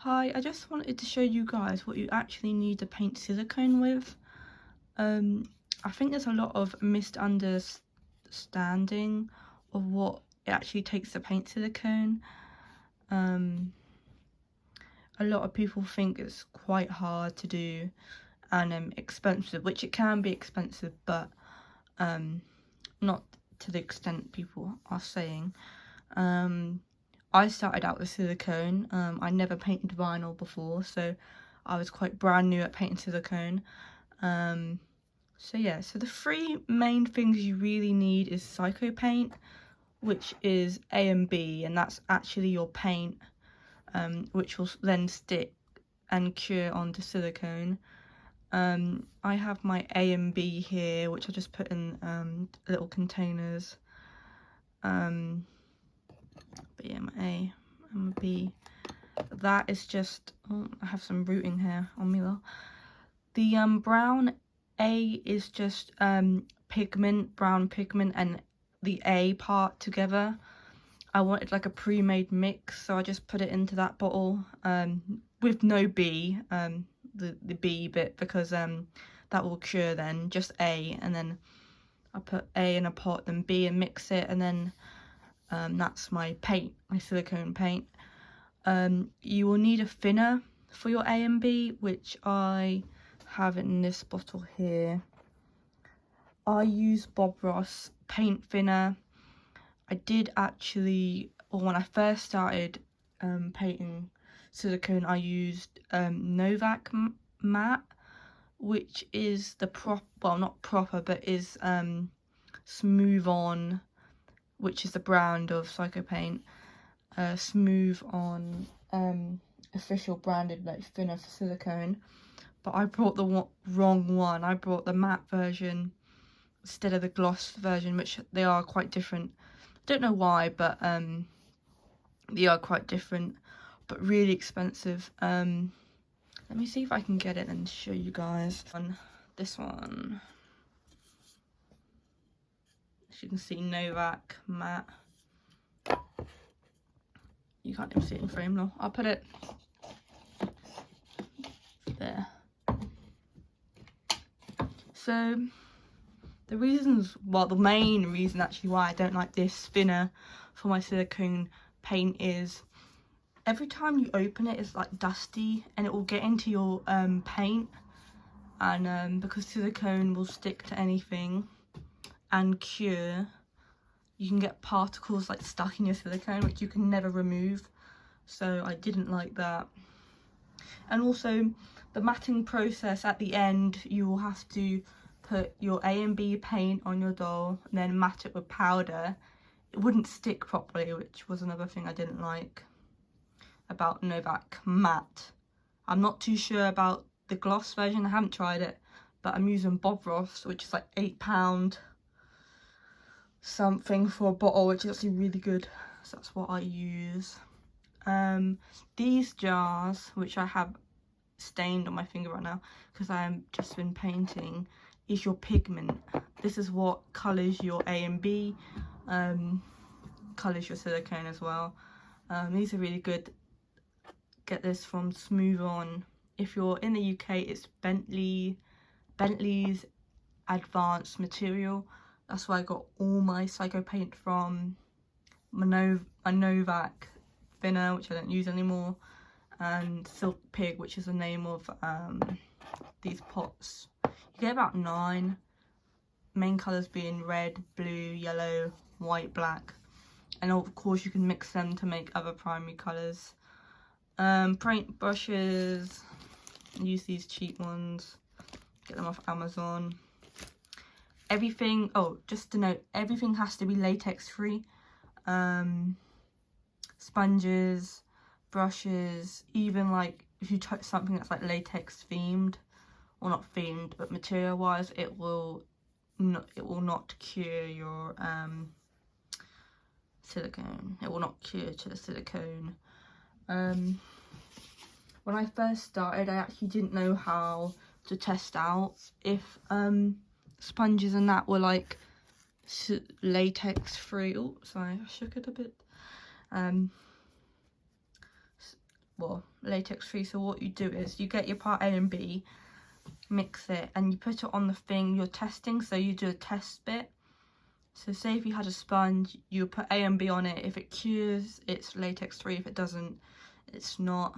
Hi, I just wanted to show you guys what you actually need to paint silicone with. I think there's a lot of misunderstanding of what it actually takes to paint silicone. A lot of people think it's quite hard to do and expensive, which it can be expensive, but not to the extent people are saying. I started out with silicone. I never painted vinyl before, so I was quite brand new at painting silicone. So yeah, so the three main things you really need is Psycho paint, which is A and B, and that's actually your paint, which will then stick and cure onto silicone. I have my A and B here, which I just put in little containers. But yeah, my A and my B. That is just, oh, I have some rooting here on me though. The brown A is just pigment, brown pigment, and the A part together. I wanted like a pre-made mix, so I just put it into that bottle with no B, the B bit, because that will cure then, just A, and then I put A in a pot, then B, and mix it, and then that's my paint, my silicone paint. You will need a thinner for your A and B, which I have in this bottle here. I use Bob Ross paint thinner. I did actually, or when I first started painting silicone, I used Novak matte, which is the well, not proper, but is Smooth On, which is the brand of Psycho paint. Smooth On official branded like thinner for silicone, but I brought the wrong one. I brought the matte version instead of the gloss version, which they are quite different. Don't know why, but they are quite different, but really expensive. Let me see if I can get it and show you guys. On this one, as you can see, Novak matte. You can't even see it in frame though. I'll put it there. So the reasons, well, the main reason actually why I don't like this thinner for my silicone paint is every time you open it, it's like dusty and it will get into your paint, and because silicone will stick to anything and cure, you can get particles like stuck in your silicone, which you can never remove. So I didn't like that. And also the matting process at the end, you will have to put your A and B paint on your doll and then mat it with powder. It wouldn't stick properly, which was another thing I didn't like about Novak matte. I'm not too sure about the gloss version, I haven't tried it, but I'm using Bob Ross, which is like £8 something for a bottle, which is actually really good, so that's what I use. These jars, which I have stained on my finger right now because I have just been painting, is your pigment. This is what colours your A and B, colours your silicone as well. These are really good. Get this from Smooth On. If you're in the UK, it's Bentleys Advanced Material. That's where I got all my Psycho paint from. My Novak thinner, which I don't use anymore, and Silc Pig, which is the name of these pots. You get about 9, main colours being red, blue, yellow, white, black, and of course you can mix them to make other primary colours. Paint brushes, use these cheap ones, get them off Amazon. Everything, oh, just to note, everything has to be latex free. Sponges, brushes, even like if you touch something that's like latex themed, or not themed but material wise, it will not cure your silicone. It will not cure to the silicone. When I first started, I actually didn't know how to test out if sponges and that were like latex free. Oh, sorry, I shook it a bit. well, latex free. So what you do is you get your part A and B, mix it, and you put it on the thing you're testing. So you do a test bit. So say if you had a sponge, you put A and B on it. If it cures, it's latex free. If it doesn't, it's not.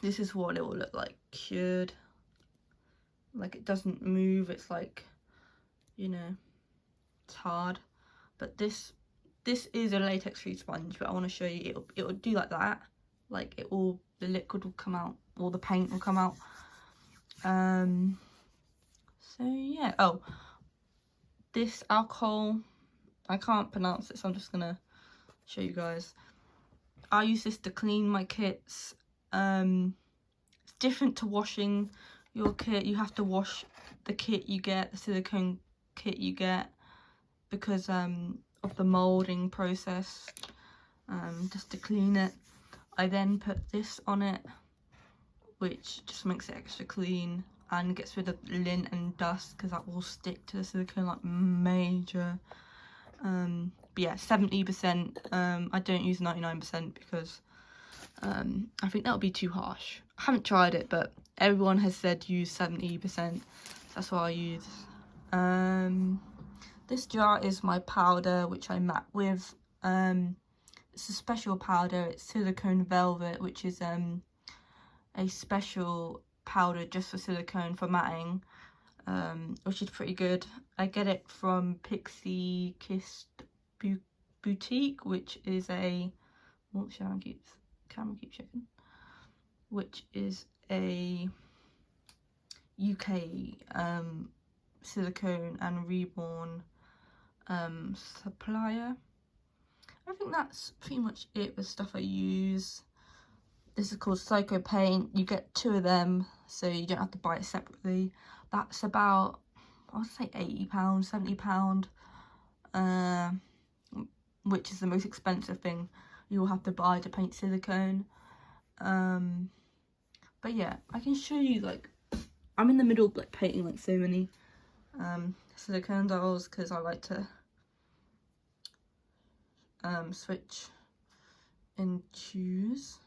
This is what it will look like cured. Like, it doesn't move. It's like, you know, it's hard. But this is a latex free sponge, but I want to show you it'll do like that. Like, the liquid will come out, or the paint will come out. So yeah. Oh, this alcohol, I can't pronounce it, so I'm just gonna show you guys. I use this to clean my kits. It's different to washing your kit. You have to wash the kit you get, the silicone kit you get, because of the moulding process, just to clean it. I then put this on it, which just makes it extra clean and gets rid of lint and dust, because that will stick to the silicone like major. But yeah, 70%. I don't use 99% because I think that would be too harsh. I haven't tried it, but everyone has said use 70%. That's what I use. This jar is my powder, which I matte with. It's a special powder. It's silicone velvet, which is a special powder just for silicone for matting, which is pretty good. I get it from Pixie Boutique, which is a camera keeps shaking, which is a UK silicone and reborn supplier. I think that's pretty much it with stuff I use. This is called Psycho Paint. You get 2 of them, so you don't have to buy it separately. That's about, I would say £80, £70, which is the most expensive thing you will have to buy to paint silicone. But yeah, I can show you, like, I'm in the middle of like painting like so many silicone dolls, because I like to switch and choose.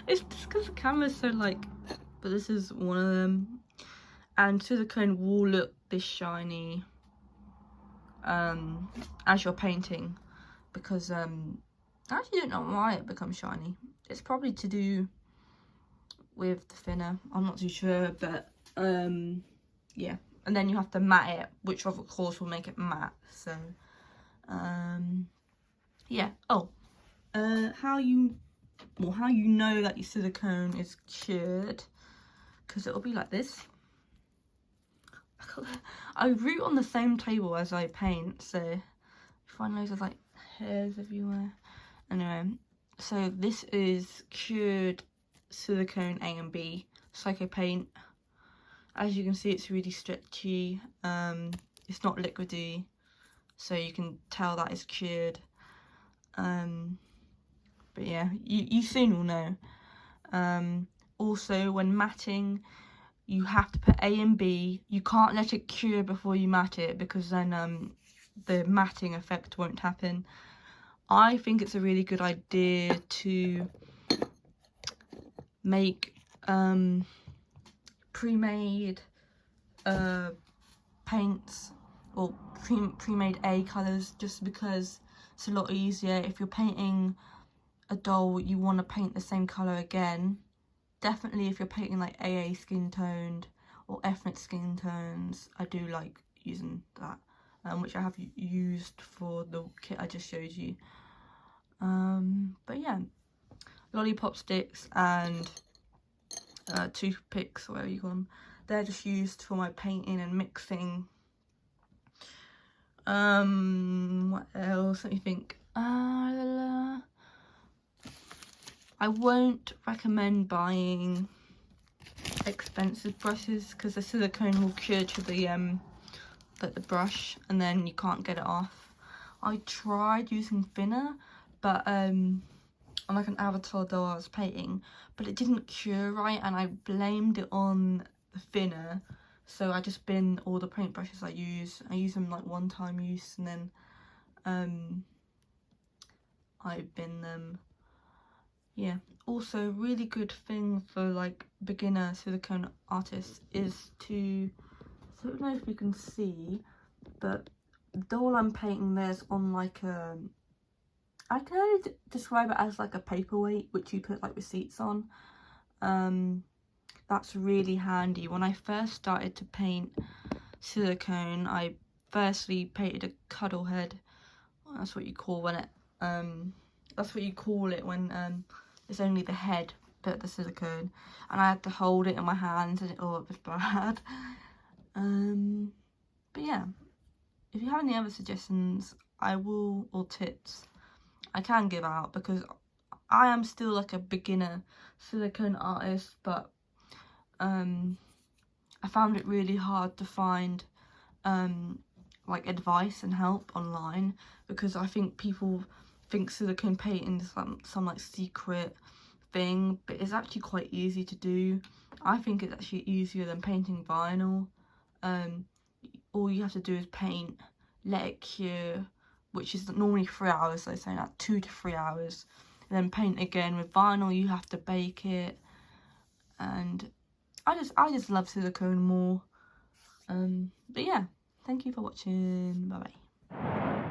It's just because the camera's so like, but this is one of them. And silicone will look this shiny as you're painting, because I actually don't know why it becomes shiny. It's probably to do with the thinner, I'm not too sure, but yeah. And then you have to matte it, which of course will make it matte. So yeah. Oh, how you know that your silicone is cured, because it'll be like this. I root on the same table as I paint, so you find loads of like hairs everywhere. Anyway, so this is cured silicone A and B Psycho Paint. As you can see, it's really stretchy. It's not liquidy, so you can tell that it's cured. But yeah, you soon will know. Also, when matting, you have to put A and B. You can't let it cure before you matte it, because then the matting effect won't happen. I think it's a really good idea to make pre-made paints, or pre-made A colours, just because it's a lot easier. If you're painting a doll, you want to paint the same colour again. Definitely if you're painting like AA skin toned or ethnic skin tones, I do like using that, which I have used for the kit I just showed you. But yeah, lollipop sticks and toothpicks, whatever you call them, they're just used for my painting and mixing. What else? Let me think. I won't recommend buying expensive brushes, because the silicone will cure to the like the brush, and then you can't get it off. I tried using thinner, but on like an avatar doll I was painting, but it didn't cure right, and I blamed it on the thinner. So I just bin all the paint brushes I use. I use them like one time use, and then I've been yeah. Also, really good thing for like beginner silicone artists is to, so I don't know if you can see, but the doll I'm painting there's on like a, I can only describe it as like a paperweight which you put like receipts on. That's really handy. When I first started to paint silicone, I firstly painted a cuddle head. Well, that's what you call when it that's what you call it when it's only the head but the silicone, and I had to hold it in my hands and it was bad. But yeah, if you have any other suggestions or tips I can give out, because I am still like a beginner silicone artist, but I found it really hard to find like advice and help online, because I think people think silicone painting is some like secret thing, but it's actually quite easy to do. I think it's actually easier than painting vinyl. All you have to do is paint, let it cure, which is normally 3 hours, so saying like 2 to 3 hours, and then paint again. With vinyl you have to bake it, and I just love silicone more. But yeah, thank you for watching. Bye bye.